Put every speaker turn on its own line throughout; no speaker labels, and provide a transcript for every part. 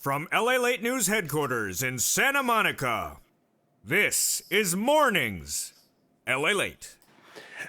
From LALATE News Headquarters in Santa Monica, this is Mornings LALATE.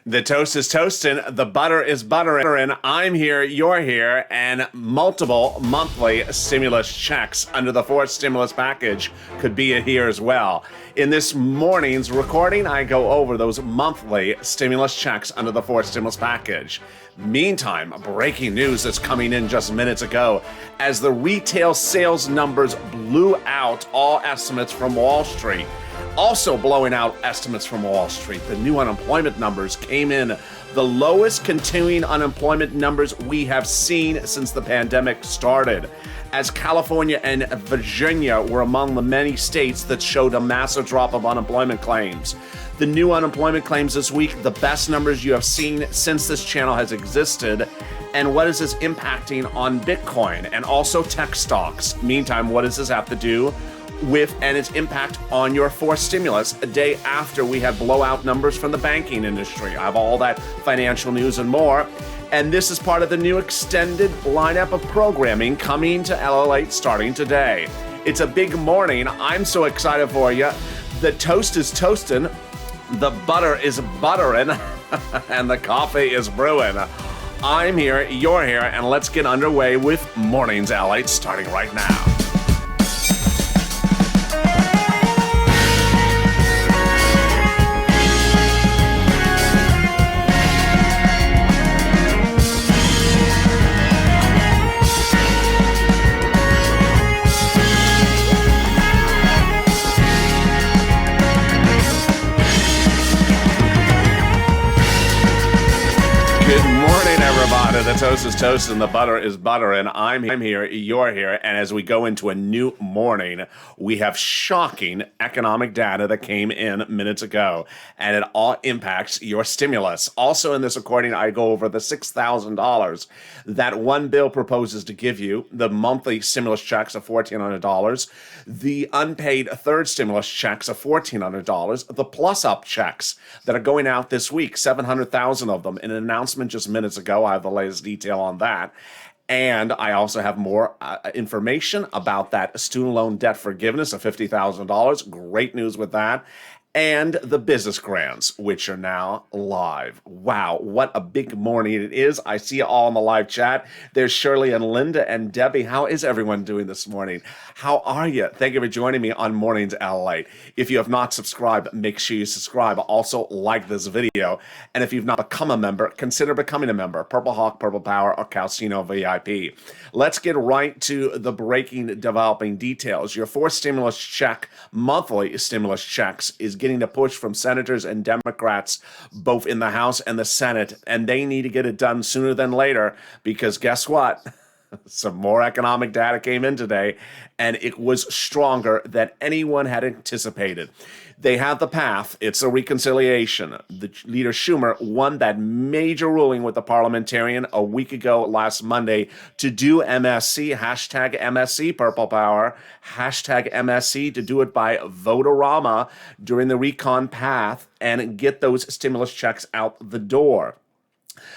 The toast is toasting, the butter is buttering. I'm here, you're here, and multiple monthly stimulus checks under the fourth stimulus package could be here as well. In this morning's recording, I go over those monthly stimulus checks under the fourth stimulus package. Meantime, breaking news that's coming in just minutes ago as the retail sales numbers blew out all estimates from Wall Street. Also blowing out estimates from Wall Street, the new unemployment numbers came in the lowest continuing unemployment numbers we have seen since the pandemic started, as California and Virginia were among the many states that showed a massive drop of unemployment claims. The new unemployment claims this week, the best numbers you have seen since this channel has existed. And what is this impacting on Bitcoin and also tech stocks? Meantime, what does this have to do with and its impact on your fourth stimulus a day after we had blowout numbers from the banking industry? I have all that financial news and more. And this is part of the new extended lineup of programming coming to LALATE starting today. It's a big morning. I'm so excited for you. The toast is toasting, the butter is buttering, and the coffee is brewing. I'm here, you're here, and let's get underway with Mornings LALATE starting right now. The toast is toast and the butter is buttering. I'm here, you're here, and as we go into a new morning, we have shocking economic data that came in minutes ago, and it all impacts your stimulus. Also in this recording, I go over the $6,000 that one bill proposes to give you, the monthly stimulus checks of $1,400, the unpaid third stimulus checks of $1,400, the plus-up checks that are going out this week, 700,000 of them. In an announcement just minutes ago, I have the latest detail on that. And I also have more information about that student loan debt forgiveness of $50,000. Great news with that. And the business grants, which are now live. Wow, what a big morning it is. I see you all in the live chat. There's Shirley and Linda and Debbie. How is everyone doing this morning? How are you? Thank you for joining me on Mornings LALATE. If you have not subscribed, make sure you subscribe. Also, like this video. And if you've not become a member, consider becoming a member. Purple Hawk, Purple Power, or Calcino VIP. Let's get right to the breaking, developing details. Your fourth stimulus check, monthly stimulus checks, is getting a push from senators and Democrats, both in the House and the Senate, and they need to get it done sooner than later because guess what? Some more economic data came in today, and it was stronger than anyone had anticipated. They have the path. It's a reconciliation. The leader Schumer won that major ruling with the parliamentarian a week ago last Monday to do MSC, hashtag MSC Purple Power, hashtag MSC, to do it by Votorama during the recon path and get those stimulus checks out the door.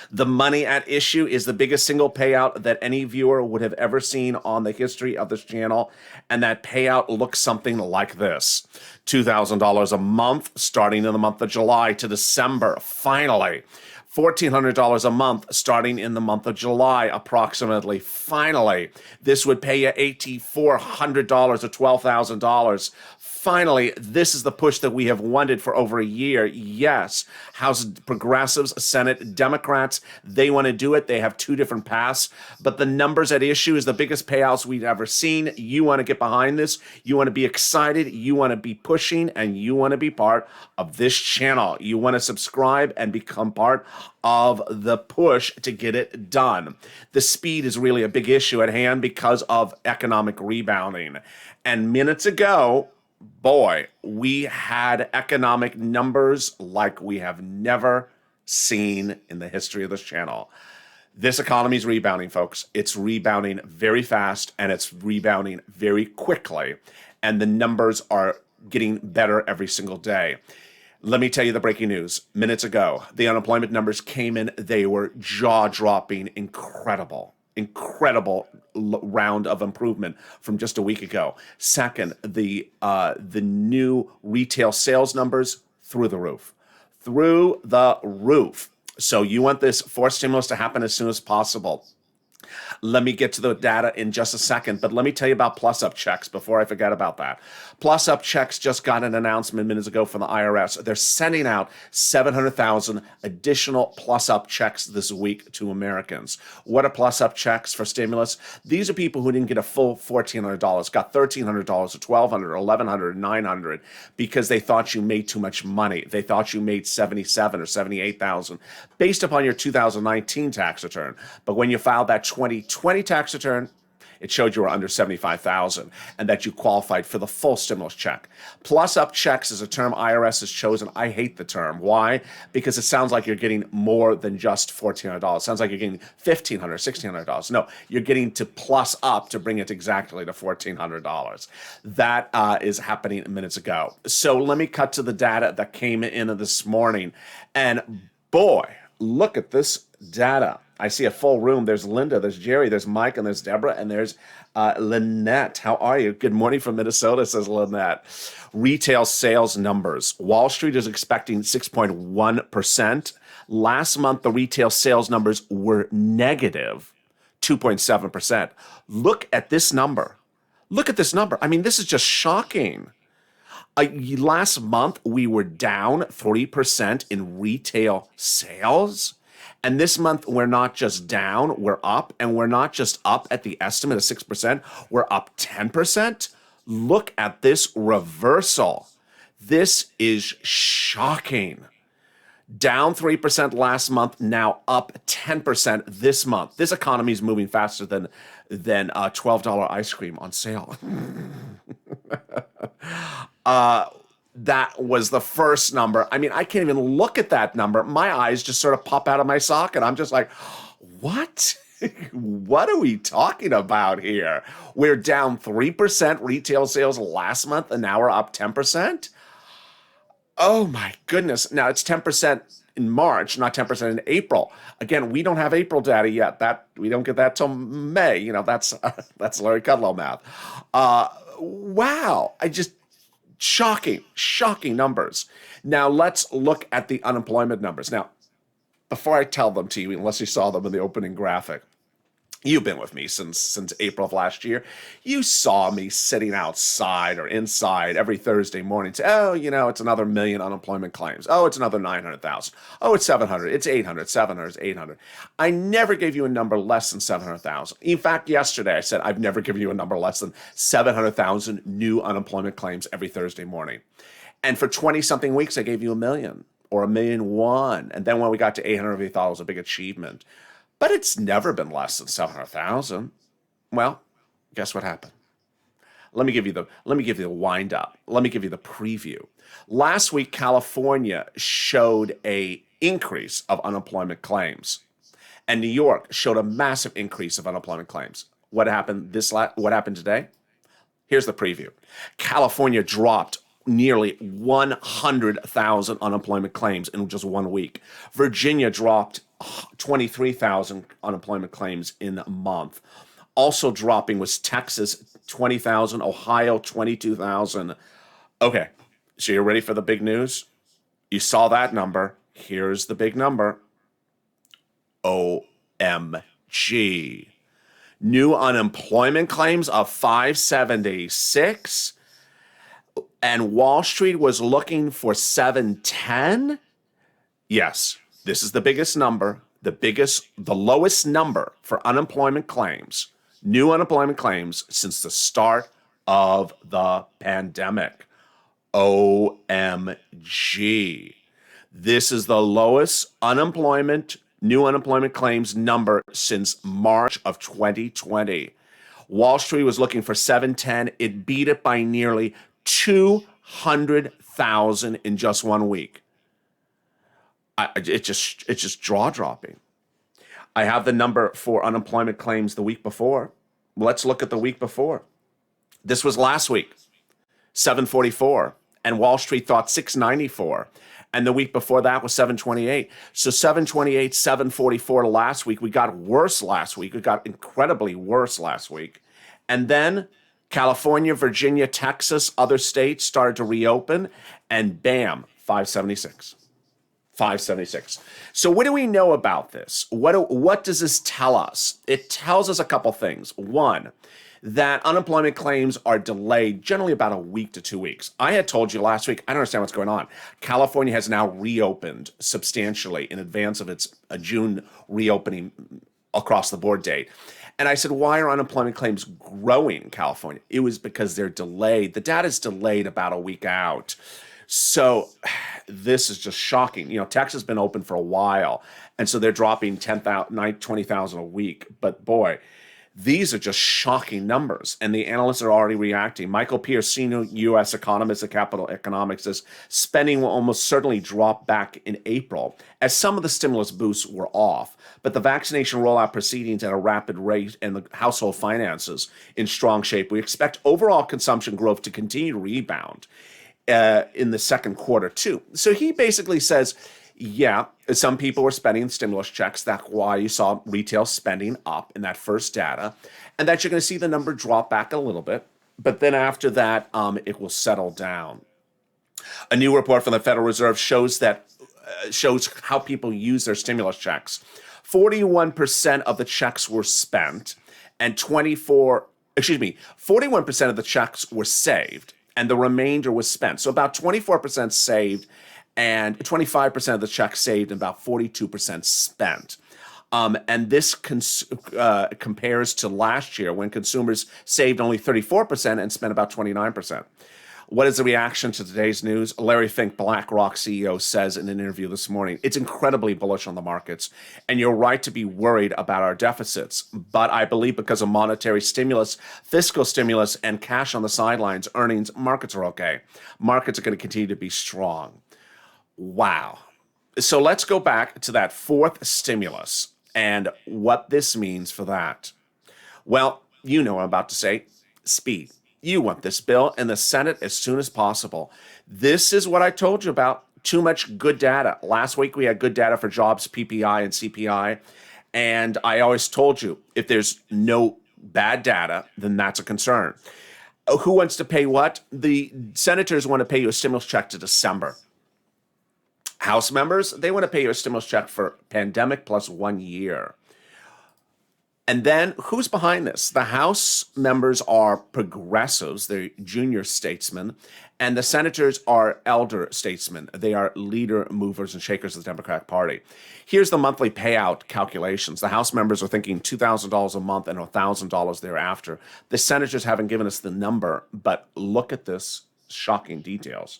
The money at issue is the biggest single payout that any viewer would have ever seen on the history of this channel, and that payout looks something like this. $2,000 a month starting in the month of July to December, finally. $1,400 a month starting in the month of July, approximately. Finally, this would pay you $8,400 or $12,000. Finally, this is the push that we have wanted for over a year. Yes, House progressives, Senate Democrats, they want to do it. They have two different paths, but the numbers at issue is the biggest payouts we've ever seen. You want to get behind this. You want to be excited. You want to be pushing, and you want to be part of this channel. You want to subscribe and become part of the push to get it done. The speed is really a big issue at hand because of economic rebounding. And minutes ago, boy, we had economic numbers like we have never seen in the history of this channel. This economy is rebounding, folks. It's rebounding very fast, and it's rebounding very quickly. And the numbers are getting better every single day. Let me tell you the breaking news. Minutes ago, the unemployment numbers came in. They were jaw-dropping, incredible round of improvement from just a week ago. Second, the new retail sales numbers through the roof. Through the roof. So you want this forced stimulus to happen as soon as possible. Let me get to the data in just a second, but let me tell you about plus-up checks before I forget about that. Plus-up checks just got an announcement minutes ago from the IRS. They're sending out 700,000 additional plus-up checks this week to Americans. What are plus-up checks for stimulus? These are people who didn't get a full $1,400, got $1,300 or $1,200 or $1,100 or $900 because they thought you made too much money. They thought you made $77,000 or $78,000 based upon your 2019 tax return. But when you filed that 2020 tax return, it showed you were under $75,000 and that you qualified for the full stimulus check. Plus-up checks is a term IRS has chosen. I hate the term. Why? Because it sounds like you're getting more than just $1,400. It sounds like you're getting $1,500, $1,600. No, you're getting to plus up to bring it exactly to $1,400. That is happening minutes ago. So let me cut to the data that came in this morning. And boy, look at this data. I see a full room. There's Linda, there's Jerry, there's Mike, and there's Deborah, and there's Lynette. How are you? Good morning from Minnesota, says Lynette. Retail sales numbers. Wall Street is expecting 6.1%. Last month, the retail sales numbers were negative 2.7%. Look at this number. Look at this number. I mean, this is just shocking. Last month, we were down 3% in retail sales. And this month, we're not just down, we're up. And we're not just up at the estimate of 6%, we're up 10%. Look at this reversal. This is shocking. Down 3% last month, now up 10% this month. This economy is moving faster than $12 ice cream on sale. That was the first number. I mean, I can't even look at that number. My eyes just sort of pop out of my socket. I'm just like, what? What are we talking about here? We're down 3% retail sales last month, and now we're up 10%? Oh, my goodness. Now, it's 10% in March, not 10% in April. Again, we don't have April data yet. We don't get that till May. You know, that's Larry Kudlow math. Wow. Shocking numbers. Now, let's look at the unemployment numbers. Now, before I tell them to you, unless you saw them in the opening graphic, you've been with me since April of last year. You saw me sitting outside or inside every Thursday morning. Oh, you know, it's another million unemployment claims. Oh, it's another 900,000. Oh, it's 700. It's 800. 700. It's 800. I never gave you a number less than 700,000. In fact, yesterday I said I've never given you a number less than 700,000 new unemployment claims every Thursday morning. And for 20-something weeks, I gave you 1 million or 1,000,001. And then when we got to 800, we thought it was a big achievement. But it's never been less than 700,000. Well, guess what happened? Let me give you the wind up. Let me give you the preview. Last week, California showed a increase of unemployment claims, and New York showed a massive increase of unemployment claims. What happened today? Here's the preview. California dropped nearly 100,000 unemployment claims in just 1 week. Virginia dropped 23,000 unemployment claims in a month. Also dropping was Texas, 20,000, Ohio, 22,000. Okay, so you're ready for the big news? You saw that number. Here's the big number. OMG. New unemployment claims of 576, and Wall Street was looking for 710? Yes. This is the biggest number, the lowest number for unemployment claims, new unemployment claims since the start of the pandemic. OMG. This is the lowest new unemployment claims number since March of 2020. Wall Street was looking for 710. It beat it by nearly 200,000 in just 1 week. It's just jaw-dropping. I have the number for unemployment claims the week before. Let's look at the week before. This was last week, 744, and Wall Street thought 694. And the week before that was 728. So 728, 744 last week. We got worse last week. We got incredibly worse last week. And then California, Virginia, Texas, other states started to reopen, and bam, 576. 576. So what do we know about this? What does this tell us? It tells us a couple things. One, that unemployment claims are delayed generally about a week to 2 weeks. I had told you last week, I don't understand what's going on. California has now reopened substantially in advance of its June reopening across the board date. And I said, why are unemployment claims growing in California? It was because they're delayed. The data is delayed about a week out. So this is just shocking. You know, Texas has been open for a while, and so they're dropping 10,000, 20,000 a week. But boy, these are just shocking numbers, and the analysts are already reacting. Michael Pierce, senior U.S. economist at Capital Economics, says spending will almost certainly drop back in April as some of the stimulus boosts were off. But the vaccination rollout proceedings at a rapid rate and the household finances in strong shape. We expect overall consumption growth to continue to rebound in the second quarter, too. So he basically says, yeah, some people were spending stimulus checks. That's why you saw retail spending up in that first data, and that you're going to see the number drop back a little bit. But then after that, it will settle down. A new report from the Federal Reserve shows how people use their stimulus checks. 41% of the checks were spent, and 41% of the checks were saved, and the remainder was spent. So about 24% saved, and 25% of the checks saved, and about 42% spent. And this compares to last year when consumers saved only 34% and spent about 29%. What is the reaction to today's news? Larry Fink, BlackRock CEO, says in an interview this morning, it's incredibly bullish on the markets, and you're right to be worried about our deficits. But I believe because of monetary stimulus, fiscal stimulus, and cash on the sidelines, earnings, markets are okay. Markets are going to continue to be strong. Wow. So let's go back to that fourth stimulus and what this means for that. Well, you know what I'm about to say. Speed. You want this bill in the Senate as soon as possible. This is what I told you about. Too much good data. Last week we had good data for jobs, PPI and CPI. And I always told you, if there's no bad data, then that's a concern. Who wants to pay what? The senators want to pay you a stimulus check to December. House members, they want to pay you a stimulus check for pandemic plus 1 year. And then who's behind this? The House members are progressives, they're junior statesmen, and the senators are elder statesmen. They are leader, movers, and shakers of the Democratic Party. Here's the monthly payout calculations. The House members are thinking $2,000 a month and $1,000 thereafter. The senators haven't given us the number, but look at this shocking details.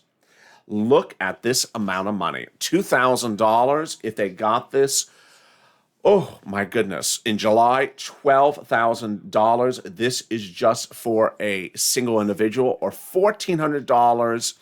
Look at this amount of money. $2,000 if they got this. Oh, my goodness. In July, $12,000. This is just for a single individual, or $1,400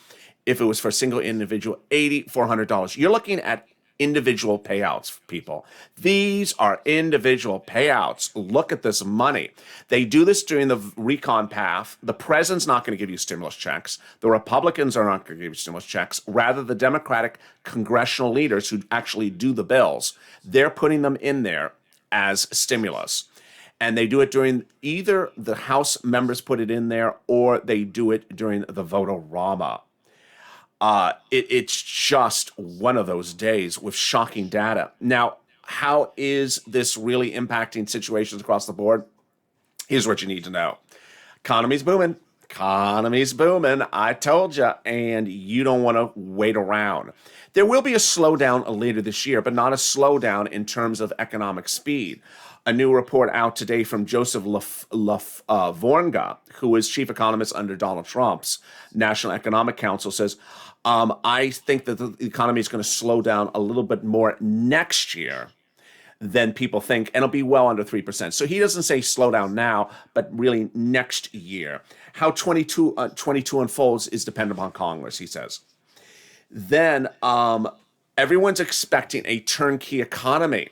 if it was for a single individual, $8,400. You're looking at individual payouts, people. These are individual payouts. Look at this money. They do this during the recon path. The president's not going to give you stimulus checks. The Republicans are not going to give you stimulus checks. Rather, the Democratic congressional leaders who actually do the bills, they're putting them in there as stimulus. And they do it during either the House members put it in there or they do it during the vote-a-rama. It's just one of those days with shocking data. Now, how is this really impacting situations across the board? Here's what you need to know. Economy's booming. Economy's booming. I told you, and you don't want to wait around. There will be a slowdown later this year, but not a slowdown in terms of economic speed. A new report out today from Joseph Vornga, who is chief economist under Donald Trump's National Economic Council, says, I think that the economy is going to slow down a little bit more next year than people think, and it'll be well under 3%. So he doesn't say slow down now, but really next year. How 22 unfolds is dependent upon Congress, he says. Then everyone's expecting a turnkey economy.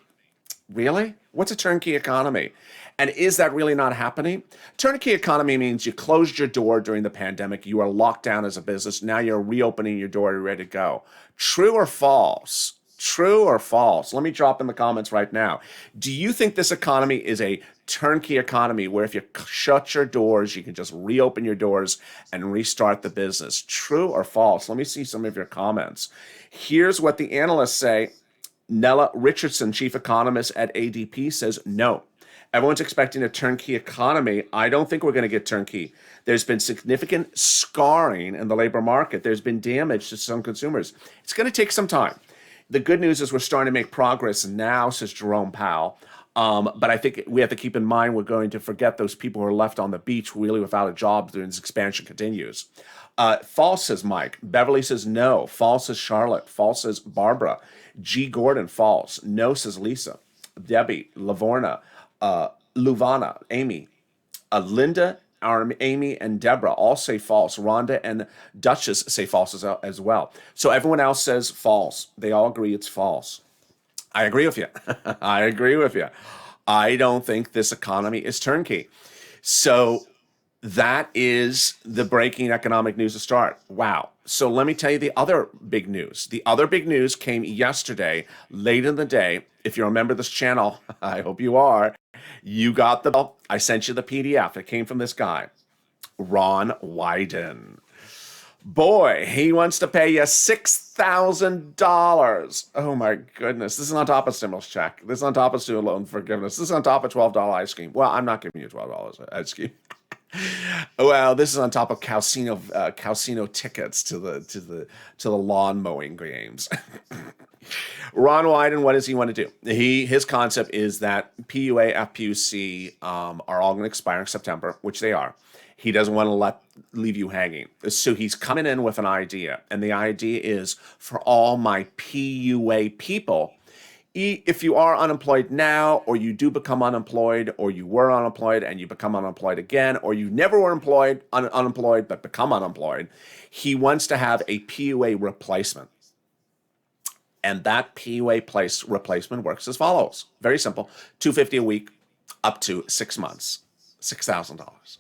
Really? What's a turnkey economy? And is that really not happening? Turnkey economy means you closed your door during the pandemic. You are locked down as a business. Now you're reopening your door. You're ready to go. True or false? True or false? Let me drop in the comments right now. Do you think this economy is a turnkey economy where if you shut your doors, you can just reopen your doors and restart the business? True or false? Let me see some of your comments. Here's what the analysts say. Nella Richardson, chief economist at ADP, says no. Everyone's expecting a turnkey economy. I don't think we're going to get turnkey. There's been significant scarring in the labor market. There's been damage to some consumers. It's going to take some time. The good news is we're starting to make progress now, says Jerome Powell. But I think we have to keep in mind we're going to forget those people who are left on the beach really without a job during this expansion continues. False, says Mike. Beverly says no. False, says Charlotte. False, says Barbara. G. Gordon, false. No, says Lisa. Debbie, Lavorna, Luvana, Amy, Linda, Amy, and Deborah all say false. Rhonda and Duchess say false as well. So everyone else says false. They all agree it's false. I agree with you. I agree with you. I don't think this economy is turnkey. So that is the breaking economic news to start. Wow. So let me tell you the other big news. The other big news came yesterday, late in the day. If you remember this channel, I hope you are, you got the, I sent you the PDF. It came from this guy, Ron Wyden. Boy, he wants to pay you $6,000. Oh my goodness. This is on top of stimulus check. This is on top of student loan forgiveness. This is on top of $12 ice cream. Well, I'm not giving you $12 ice cream. Well, this is on top of Calcino tickets to the lawn mowing games. Ron Wyden, what does he want to do? His concept is that PUA, FPUC are all going to expire in September, which they are. He doesn't want to leave you hanging. So he's coming in with an idea. And the idea is for all my PUA people, if you are unemployed now, or you do become unemployed, or you were unemployed and you become unemployed again, or you never were unemployed but become unemployed, he wants to have a PUA replacement. And that PUA replacement works as follows. Very simple. $250 a week up to 6 months, $6,000.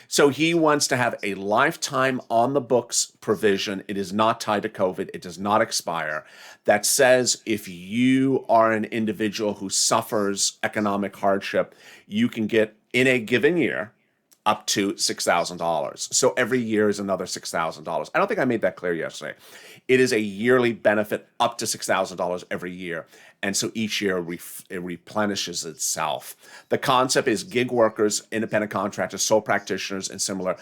So he wants to have a lifetime on the books provision. It is not tied to COVID. It does not expire. That says if you are an individual who suffers economic hardship, you can get in a given year up to $6,000. So every year is another $6,000. I don't think I made that clear yesterday. It is a yearly benefit up to $6,000 every year. And so each year it replenishes itself. The concept is gig workers, independent contractors, sole practitioners, and similar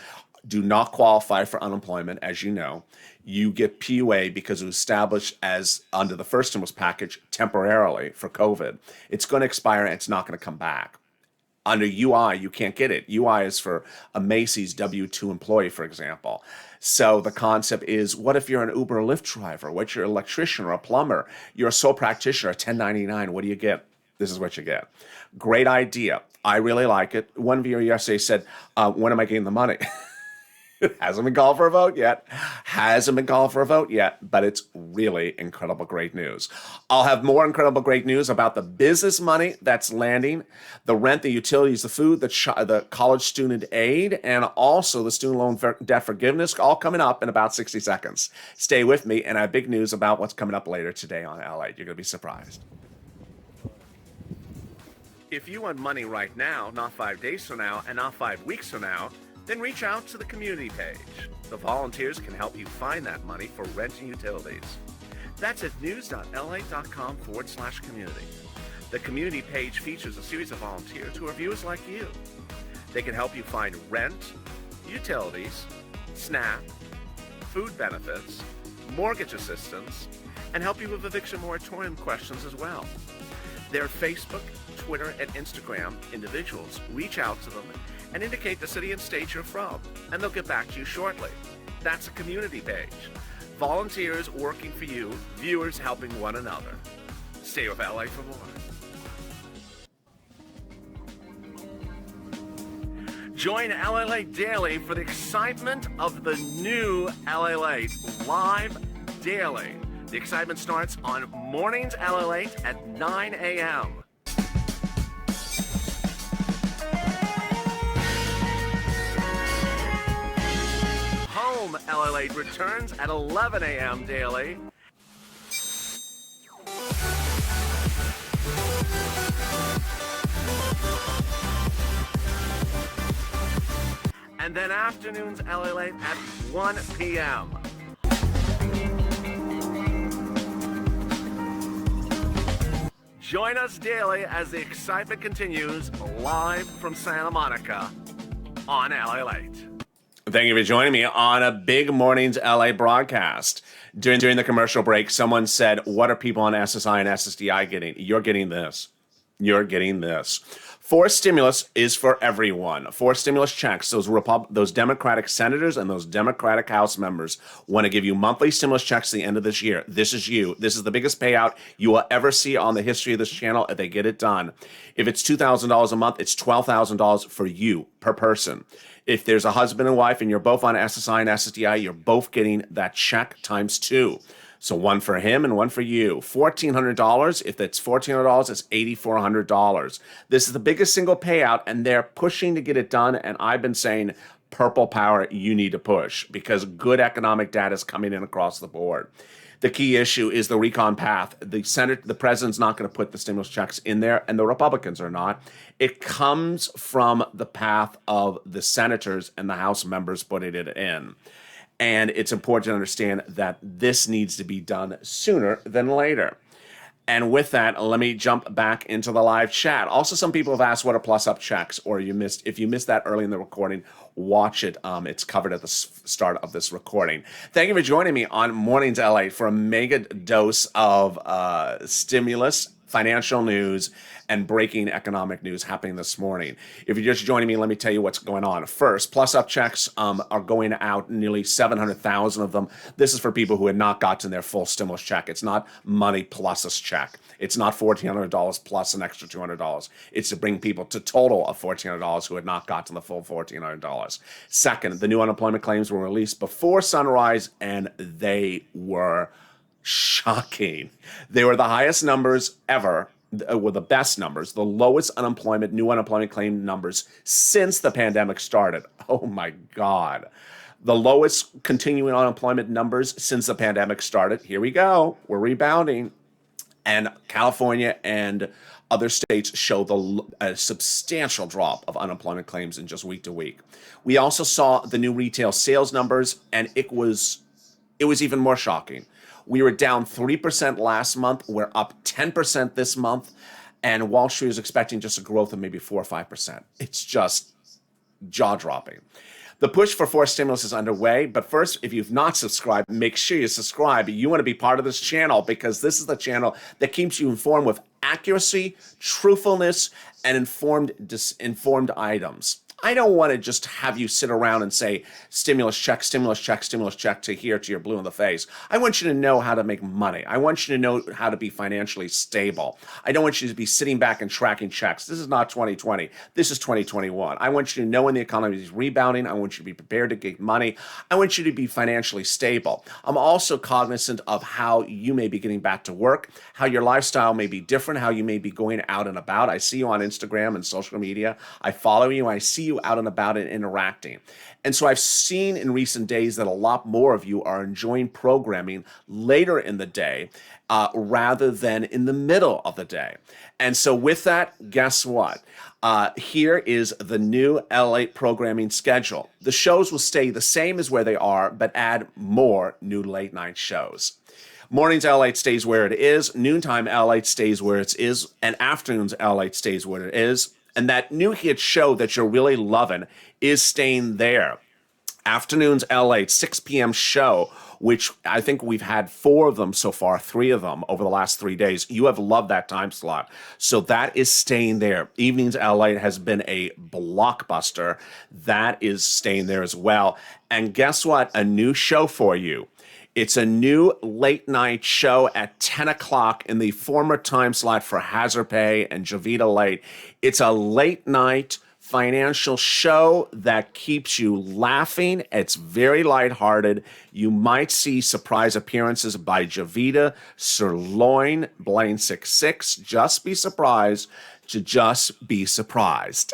do not qualify for unemployment, as you know. You get PUA because it was established as under the first stimulus package temporarily for COVID. It's going to expire and it's not going to come back. Under UI, you can't get it. UI is for a Macy's W-2 employee, for example. So the concept is, what if you're an Uber or Lyft driver? What if you're an electrician or a plumber? You're a sole practitioner, a 1099. What do you get? This is what you get. Great idea. I really like it. One viewer yesterday said, when am I getting the money? It hasn't been called for a vote yet. But it's really incredible great news. I'll have more incredible great news about the business money that's landing, the rent, the utilities, the food, the college student aid, and also the student loan debt forgiveness, all coming up in about 60 seconds. Stay with me, and I have big news about what's coming up later today on LALATE. You're going to be surprised. If you want money right now, not 5 days from now, and not 5 weeks from now, then reach out to the community page. The volunteers can help you find that money for rent and utilities. That's at news.la.com/community. The community page features a series of volunteers who are viewers like you. They can help you find rent, utilities, SNAP, food benefits, mortgage assistance, and help you with eviction moratorium questions as well. Their Facebook, Twitter, and Instagram individuals reach out to them and indicate the city and state you're from, and they'll get back to you shortly. That's a community page. Volunteers working for you, viewers helping one another. Stay with LA for more. Join LALATE Daily for the excitement of the new LALATE live daily. The excitement starts on mornings LALATE at 9 a.m. LALATE returns at 11 a.m. daily. And then afternoons LALATE at 1 p.m. Join us daily as the excitement continues live from Santa Monica on LALATE. Thank you for joining me on a Big Mornings LA broadcast. During the commercial break, someone said, what are people on SSI and SSDI getting? You're getting this. You're getting this. Forced stimulus is for everyone. Forced stimulus checks, those Democratic senators and those Democratic House members want to give you monthly stimulus checks at the end of this year. This is you. This is the biggest payout you will ever see on the history of this channel if they get it done. If it's $2,000 a month, it's $12,000 for you per person. If there's a husband and wife and you're both on SSI and SSDI, you're both getting that check times 2. So one for him and one for you. $1,400. If that's $1,400, it's $8,400. This is the biggest single payout, and they're pushing to get it done. And I've been saying, purple power, you need to push because good economic data is coming in across the board. The key issue is the recon path. The president's not going to put the stimulus checks in there, and the Republicans are not. It comes from the path of the senators and the House members putting it in. And it's important to understand that this needs to be done sooner than later. And with that, let me jump back into the live chat. Also, some people have asked what are plus-up checks, or if you missed that early in the recording, watch it. It's covered at the start of this recording. Thank you for joining me on Mornings LA for a mega dose of stimulus, financial news, and breaking economic news happening this morning. If you're just joining me, let me tell you what's going on. First, plus-up checks are going out, nearly 700,000 of them. This is for people who had not gotten their full stimulus check. It's not money plus a check. It's not $1,400 plus an extra $200. It's to bring people to total of $1,400 who had not gotten the full $1,400. Second, the new unemployment claims were released before sunrise, and they were shocking. They were the highest numbers ever, were the best numbers, the lowest new unemployment claim numbers since the pandemic started. Oh my God. The lowest continuing unemployment numbers since the pandemic started. Here we go. We're rebounding. And California and other states show a substantial drop of unemployment claims in just week to week. We also saw the new retail sales numbers, and it was even more shocking. We were down 3% last month. We're up 10% this month. And Wall Street is expecting just a growth of maybe 4 or 5%. It's just jaw-dropping. The push for forced stimulus is underway. But first, if you've not subscribed, make sure you subscribe. You want to be part of this channel because this is the channel that keeps you informed with accuracy, truthfulness, and informed items. I don't want to just have you sit around and say stimulus check, stimulus check, stimulus check to here to your blue in the face. I want you to know how to make money. I want you to know how to be financially stable. I don't want you to be sitting back and tracking checks. This is not 2020. This is 2021. I want you to know when the economy is rebounding. I want you to be prepared to get money. I want you to be financially stable. I'm also cognizant of how you may be getting back to work, how your lifestyle may be different, how you may be going out and about. I see you on Instagram and social media. I follow you. I see you out and about and interacting. And so I've seen in recent days that a lot more of you are enjoying programming later in the day rather than in the middle of the day. And so with that, guess what? Here is the new LALATE programming schedule. The shows will stay the same as where they are, but add more new late night shows. Mornings LALATE stays where it is, noontime LALATE stays where it is, and afternoons LALATE stays where it is. And that new hit show that you're really loving is staying there. Afternoons LALATE, 6 p.m. show, which I think we've had 4 of them so far, 3 of them over the last 3 days. You have loved that time slot. So that is staying there. Evenings LALATE has been a blockbuster. That is staying there as well. And guess what? A new show for you. It's a new late night show at 10 o'clock in the former time slot for Hazard Pay and Javita Late. It's a late night financial show that keeps you laughing. It's very lighthearted. You might see surprise appearances by Javita, Sirloin, Blaine 66. Just be surprised. to just be surprised.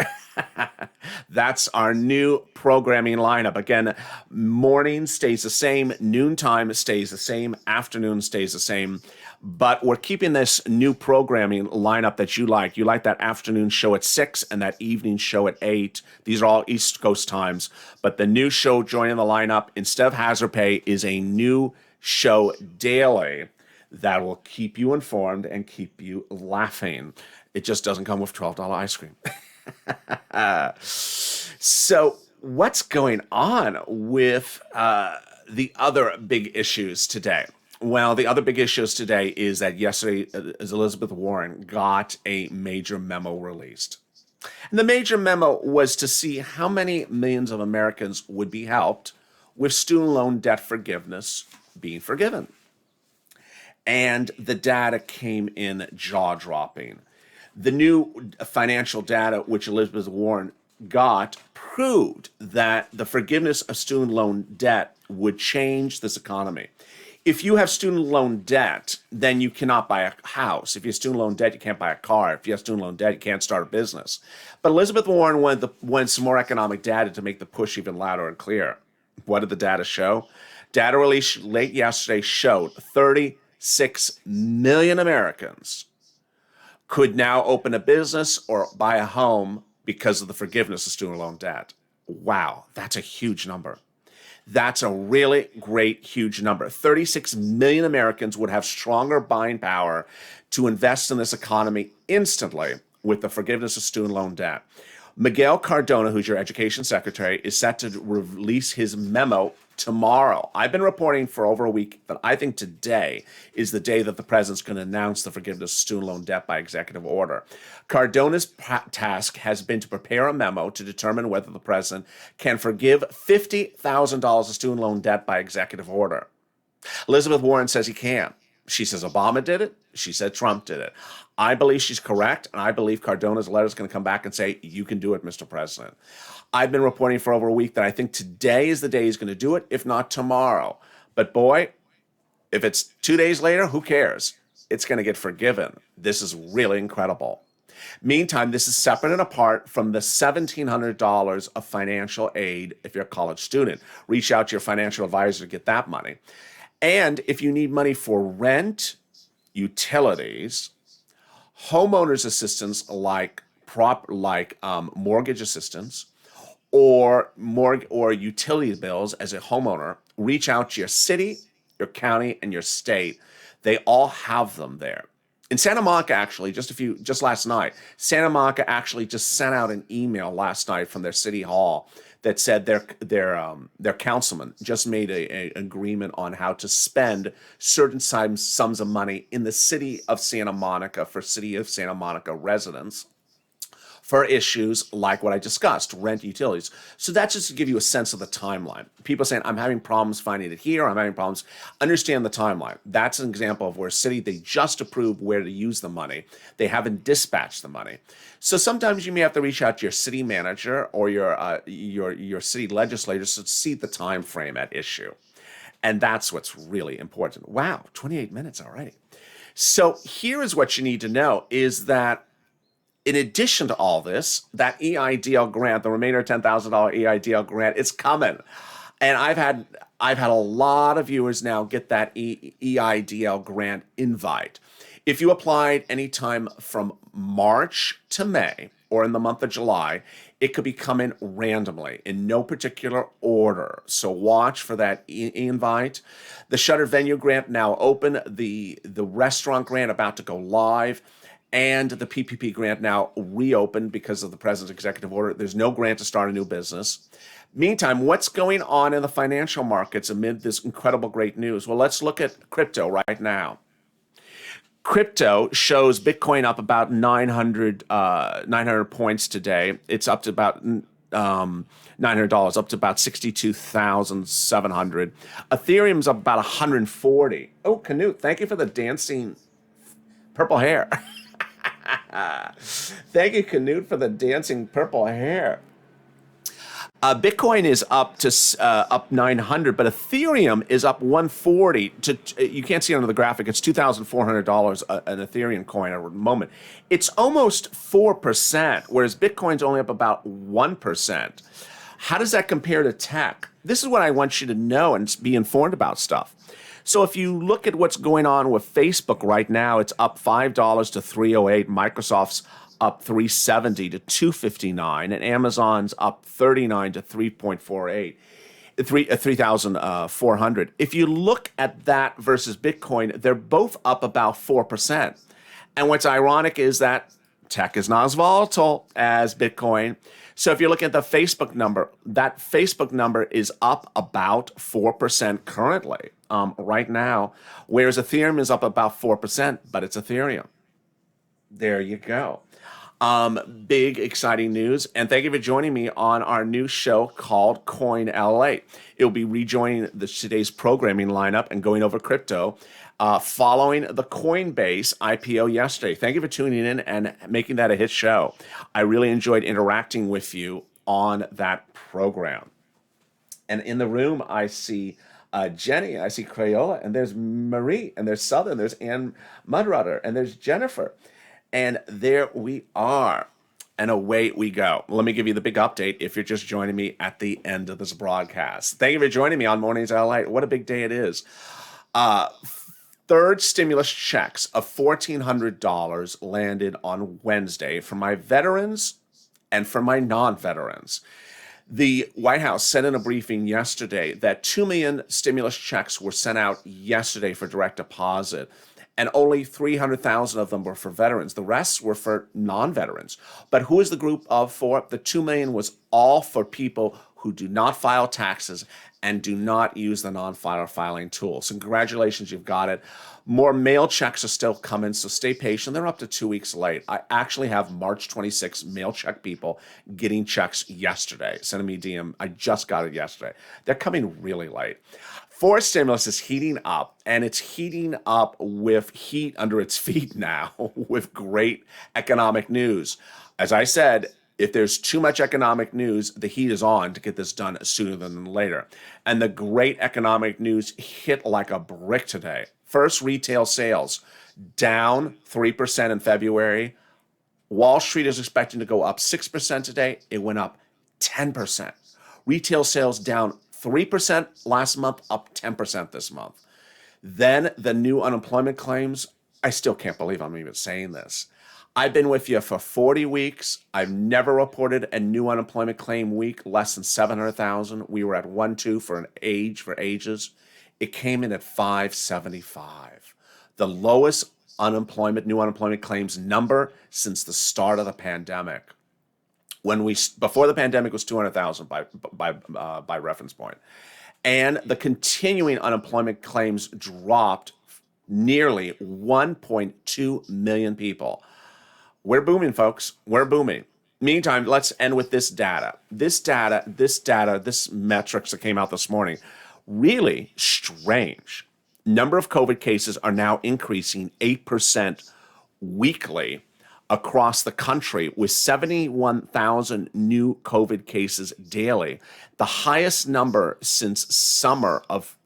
That's our new programming lineup. Again, morning stays the same, noontime stays the same, afternoon stays the same. But we're keeping this new programming lineup that you like. You like that afternoon show at 6 and that evening show at 8. These are all East Coast times. But the new show joining the lineup, instead of Hazard Pay, is a new show daily that will keep you informed and keep you laughing. It just doesn't come with $12 ice cream. So what's going on with the other big issues today? Well, the other big issues today is that yesterday Elizabeth Warren got a major memo released. And the major memo was to see how many millions of Americans would be helped with student loan debt forgiveness being forgiven. And the data came in jaw-dropping. The new financial data which Elizabeth Warren got proved that the forgiveness of student loan debt would change this economy. If you have student loan debt, then you cannot buy a house. If you have student loan debt, you can't buy a car. If you have student loan debt, you can't start a business. But Elizabeth Warren wanted some more economic data to make the push even louder and clearer. What did the data show? Data released late yesterday showed 36 million Americans could now open a business or buy a home because of the forgiveness of student loan debt. Wow, that's a huge number. That's a really great, huge number. 36 million Americans would have stronger buying power to invest in this economy instantly with the forgiveness of student loan debt. Miguel Cardona, who's your education secretary, is set to release his memo tomorrow. I've been reporting for over a week, but I think today is the day that the president's going to announce the forgiveness of student loan debt by executive order. Cardona's task has been to prepare a memo to determine whether the president can forgive $50,000 of student loan debt by executive order. Elizabeth Warren says he can. She says Obama did it. She said Trump did it. I believe she's correct, and I believe Cardona's letter is going to come back and say, you can do it, Mr. President. I've been reporting for over a week that I think today is the day he's going to do it, if not tomorrow. But boy, if it's 2 days later, who cares? It's going to get forgiven. This is really incredible. Meantime, this is separate and apart from the $1,700 of financial aid if you're a college student. Reach out to your financial advisor to get that money. And if you need money for rent, utilities, homeowners assistance like mortgage assistance or utility bills as a homeowner, reach out to your city, your county, and your state. They all have them there. In Santa Monica, actually, just last night, Santa Monica actually just sent out an email last night from their city hall that said their councilman just made an agreement on how to spend certain sums of money in the city of Santa Monica for city of Santa Monica residents for issues like what I discussed, rent, utilities. So that's just to give you a sense of the timeline. People saying, I'm having problems finding it here, I'm having problems. Understand the timeline. That's an example of where a city, they just approved where to use the money. They haven't dispatched the money. So sometimes you may have to reach out to your city manager or your city legislators to see the time frame at issue. And that's what's really important. Wow, 28 minutes already. So here is what you need to know is that in addition to all this, that EIDL grant, the remainder $10,000 EIDL grant, is coming. And I've had a lot of viewers now get that EIDL grant invite. If you applied anytime from March to May or in the month of July, it could be coming randomly in no particular order. So watch for that invite. The Shuttered Venue grant now open. The restaurant grant about to go live. And the PPP grant now reopened because of the president's executive order. There's no grant to start a new business. Meantime, what's going on in the financial markets amid this incredible great news? Well, let's look at crypto right now. Crypto shows Bitcoin up about 900 points today. It's up to about $900, up to about 62,700. Ethereum's up about 140. Oh, Canute, thank you for the dancing purple hair. Thank you, Canute, for the dancing purple hair. Bitcoin is up to up 900, but Ethereum is up 140 to. You can't see it on the graphic. It's $2,400 an Ethereum coin at the moment. It's almost 4%, whereas Bitcoin's only up about 1%. How does that compare to tech? This is what I want you to know and be informed about stuff. So if you look at what's going on with Facebook right now, it's up $5 to 308. Microsoft's up 370 to 259, and Amazon's up 39 to 3.48, 3,400. If you look at that versus Bitcoin, they're both up about 4%. And what's ironic is that tech is not as volatile as Bitcoin. So if you look at the Facebook number, that Facebook number is up about 4% currently, right now, whereas Ethereum is up about 4%, but it's Ethereum. There you go. Big exciting news, and thank you for joining me on our new show called Coin LALATE. It'll be rejoining today's programming lineup and going over crypto, following the Coinbase IPO yesterday. Thank you for tuning in and making that a hit show. I really enjoyed interacting with you on that program. And in the room, I see Jenny, I see Crayola, and there's Marie, and there's Southern, there's Ann Mudrutter, and there's Jennifer. And there we are. And away we go. Let me give you the big update if you're just joining me at the end of this broadcast. Thank you for joining me on Mornings LA. What a big day it is. Third stimulus checks of $1,400 landed on Wednesday for my veterans and for my non-veterans. The White House said in a briefing yesterday that 2 million stimulus checks were sent out yesterday for direct deposit, and only 300,000 of them were for veterans. The rest were for non-veterans. But who is the group for? The 2 million was all for people who do not file taxes and do not use the non-filing tool. So congratulations, you've got it. More mail checks are still coming, so stay patient. They're up to 2 weeks late. I actually have March 26 mail check people getting checks yesterday. Sending me DM. I just got it yesterday. They're coming really late. Fourth stimulus is heating up, and it's heating up with heat under its feet now with great economic news. As I said, if there's too much economic news, the heat is on to get this done sooner than later. And the great economic news hit like a brick today. First, retail sales down 3% in February. Wall Street is expecting to go up 6% today. It went up 10%. Retail sales down 3% last month, up 10% this month. Then the new unemployment claims. I still can't believe I'm even saying this. I've been with you for 40 weeks. I've never reported a new unemployment claim week less than 700,000. We were at 1.2 for ages. It came in at 575. The lowest new unemployment claims number since the start of the pandemic. Before the pandemic was 200,000 by reference point. And the continuing unemployment claims dropped nearly 1.2 million people. We're booming, folks. We're booming. Meantime, let's end with this data. This metrics that came out this morning, really strange. Number of COVID cases are now increasing 8% weekly across the country, with 71,000 new COVID cases daily. The highest number since summer of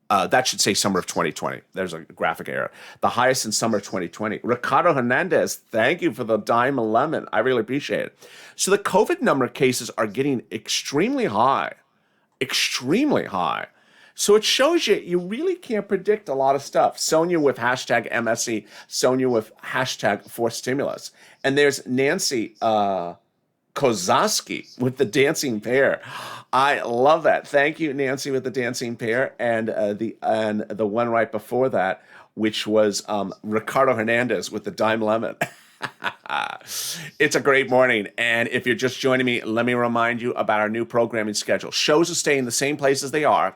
that should say summer of 2020. There's a graphic error. The highest in summer of 2020. Ricardo Hernandez, thank you for the dime and lemon. I really appreciate it. So the COVID number of cases are getting extremely high. Extremely high. So it shows you really can't predict a lot of stuff. Sonia with hashtag MSC. Sonia with hashtag for stimulus. And there's Nancy Kozaski with the dancing pear. I love that. Thank you, Nancy, with the dancing pear, and the one right before that, which was Ricardo Hernandez with the dime lemon. It's a great morning, and if you're just joining me, let me remind you about our new programming schedule. Shows will stay in the same place as they are.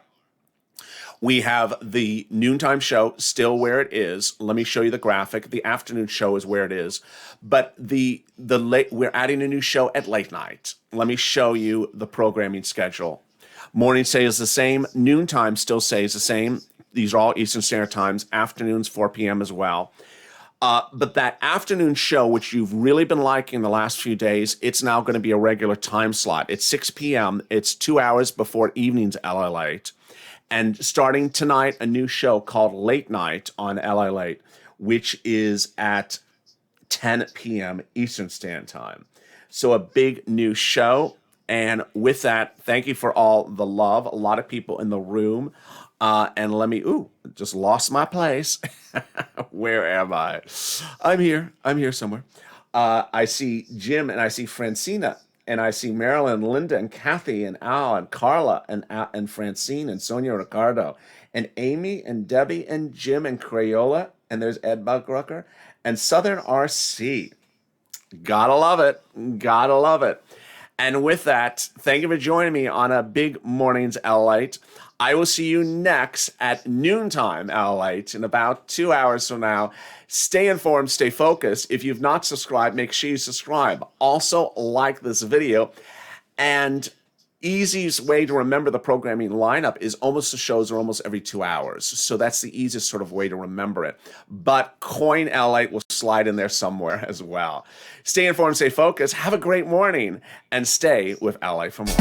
We have the noontime show still where it is. Let me show you the graphic. The afternoon show is where it is. But we're adding a new show at late night. Let me show you the programming schedule. Morning stays the same. Noontime still stays the same. These are all Eastern Standard Times. Afternoons, 4 p.m. as well. But that afternoon show, which you've really been liking the last few days, it's now going to be a regular time slot. It's 6 p.m. It's 2 hours before evening's LALATE. And starting tonight, a new show called Late Night on LALATE, which is at 10 p.m. Eastern Standard Time. So a big new show. And with that, thank you for all the love. A lot of people in the room. And let me, just lost my place. Where am I? I'm here somewhere. I see Jim and I see Francina and I see Marilyn, Linda and Kathy and Al and Carla and Francine and Sonia Ricardo and Amy and Debbie and Jim and Crayola. And there's Ed Buckrucker and Southern RC. Gotta love it. Gotta love it. And with that, thank you for joining me on a big morning's LALATE. I will see you next at noontime LALATE in about 2 hours from now. Stay informed, stay focused. If you've not subscribed, make sure you subscribe. Also, like this video. And easiest way to remember the programming lineup is almost the shows are almost every 2 hours. So that's the easiest sort of way to remember it. But Coin LALATE will slide in there somewhere as well. Stay informed, stay focused. Have a great morning. And stay with LALATE for more.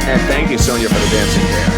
And thank you, Sonia, for the dancing there.